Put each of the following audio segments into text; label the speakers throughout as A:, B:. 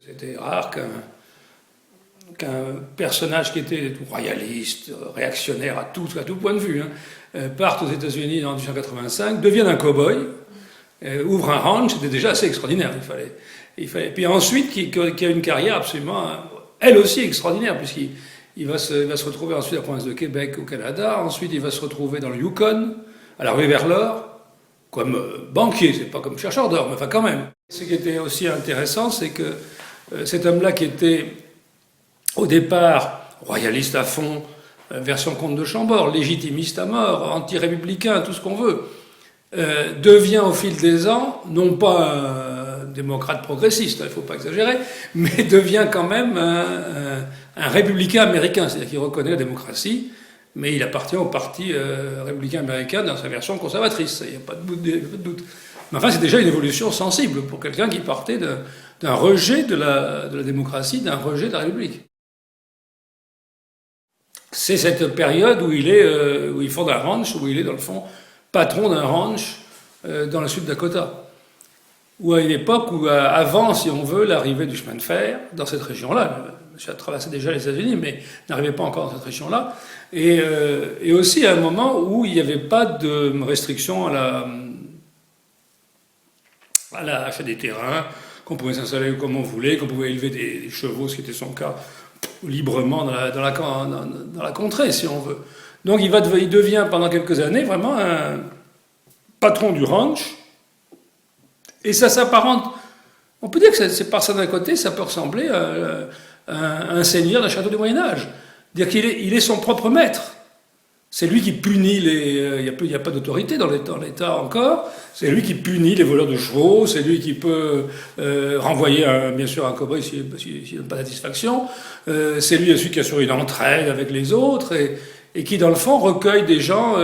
A: C'était rare qu'un personnage qui était royaliste, réactionnaire à tout point de vue, parte aux États-Unis en 1885, devienne un cow-boy, ouvre un ranch, c'était déjà assez extraordinaire. Puis ensuite, qui a une carrière absolument, elle aussi extraordinaire, puisqu'il va se retrouver ensuite à la province de Québec au Canada, ensuite il va se retrouver dans le Yukon, à la rue vers l'or, comme banquier, c'est pas comme chercheur d'or, mais enfin quand même. Ce qui était aussi intéressant, c'est que cet homme-là qui était au départ royaliste à fond, version comte de Chambord, légitimiste à mort, anti-républicain, tout ce qu'on veut, devient au fil des ans, non pas un démocrate progressiste, il ne faut pas exagérer, mais devient quand même un républicain américain, c'est-à-dire qu'il reconnaît la démocratie, mais il appartient au parti républicain américain dans sa version conservatrice, il n'y a pas de doute. Mais enfin, c'est déjà une évolution sensible pour quelqu'un qui partait d'un rejet de la démocratie, d'un rejet de la République. C'est cette période où il fonde un ranch, où il est dans le fond patron d'un ranch dans le sud Dakota. Ou à une époque où, avant, si on veut, l'arrivée du chemin de fer dans cette région-là, ça traversait déjà les États-Unis, mais n'arrivait pas encore dans cette région-là, et aussi à un moment où il n'y avait pas de restriction à l'achat des terrains, qu'on pouvait s'installer comme on voulait, qu'on pouvait élever des chevaux, ce qui était son cas, librement dans la contrée, si on veut. Donc il devient pendant quelques années vraiment un patron du ranch, et ça s'apparente. On peut dire que c'est par ça d'un côté, ça peut ressembler à un seigneur d'un château du Moyen-Âge. Dire qu'il est son propre maître. C'est lui qui punit il n'y a pas d'autorité dans l'État encore. C'est lui qui punit les voleurs de chevaux. C'est lui qui peut renvoyer, bien sûr, un cow-boy s'il n'a pas de satisfaction. C'est lui aussi qui assure une entraide avec les autres et qui, dans le fond, recueille des gens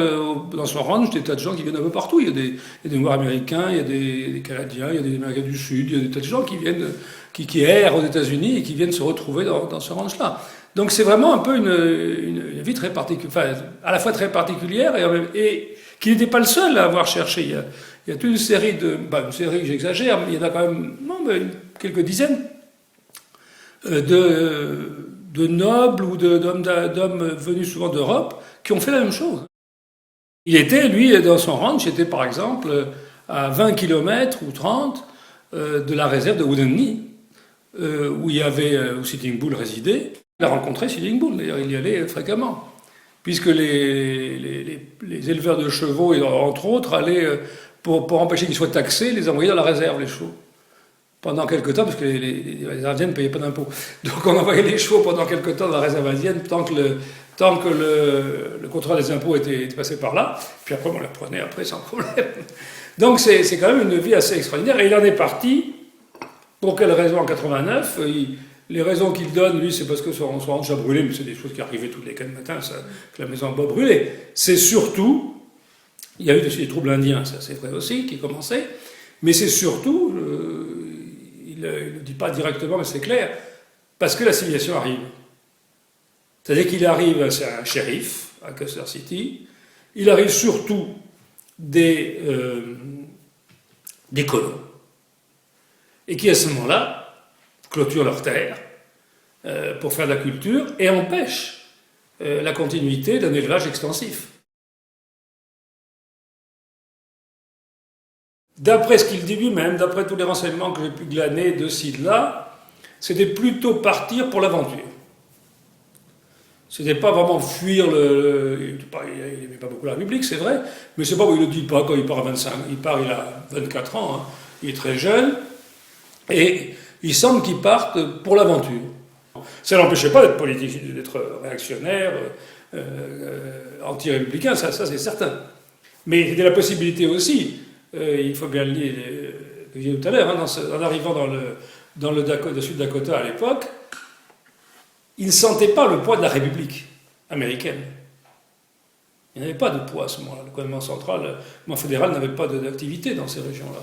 A: dans son ranch, des tas de gens qui viennent un peu partout. Il y a des Noirs américains, il y a des Canadiens, il y a des Américains du Sud, il y a des tas de gens qui viennent, qui errent aux États-Unis et qui viennent se retrouver dans ce ranch-là. Donc c'est vraiment un peu une vie très particulière, enfin, à la fois très particulière et qui n'était pas le seul à avoir cherché. Il y a toute une série une série que j'exagère, mais il y en a quand même quelques dizaines de nobles ou d'hommes venus souvent d'Europe qui ont fait la même chose. Il était, lui, dans son ranch, était par exemple à 20 km ou 30 de la réserve de Wounded Knee, où Sitting Bull résidait. Il a rencontré Sitting Bull, d'ailleurs il y allait fréquemment, puisque les éleveurs de chevaux, entre autres, allaient, pour empêcher qu'ils soient taxés, les envoyer dans la réserve, les chevaux. Pendant quelque temps, parce que les Indiens ne payaient pas d'impôts. Donc on envoyait les chevaux pendant quelque temps dans la réserve indienne, tant que le contrôle des impôts était passé par là, puis après on la prenait après sans problème. Donc c'est quand même une vie assez extraordinaire, et il en est parti, pour quelle raison en 89 les raisons qu'il donne, lui, c'est parce que son ranch a brûlé, mais c'est des choses qui arrivaient tous les 4 matins, que la maison n'a pas brûlé. C'est surtout, il y a eu aussi des troubles indiens, ça c'est vrai aussi, qui commençaient, mais c'est surtout, il ne le dit pas directement, mais c'est clair, parce que la civilisation arrive. C'est-à-dire qu'il arrive, c'est un shérif à Custer City, il arrive surtout des colons, et qui à ce moment-là clôturent leurs terres pour faire de la culture et empêchent la continuité d'un élevage extensif. D'après ce qu'il dit lui-même, d'après tous les renseignements que j'ai pu glaner de ci, de là, c'était plutôt partir pour l'aventure. C'était pas vraiment fuir il n'aimait pas beaucoup la République, c'est vrai, mais c'est pas où il le dit pas quand il part à 25. Il a 24 ans, il est très jeune, et il semble qu'il parte pour l'aventure. Ça n'empêchait pas d'être politique, d'être réactionnaire, anti-républicain, ça c'est certain. Mais il y a la possibilité aussi, il faut bien le dire tout à l'heure, en arrivant dans le Sud Dakota à l'époque, il ne sentait pas le poids de la République américaine. Il n'y avait pas de poids à ce moment-là. Le gouvernement central, le gouvernement fédéral n'avait pas d'activité dans ces régions-là.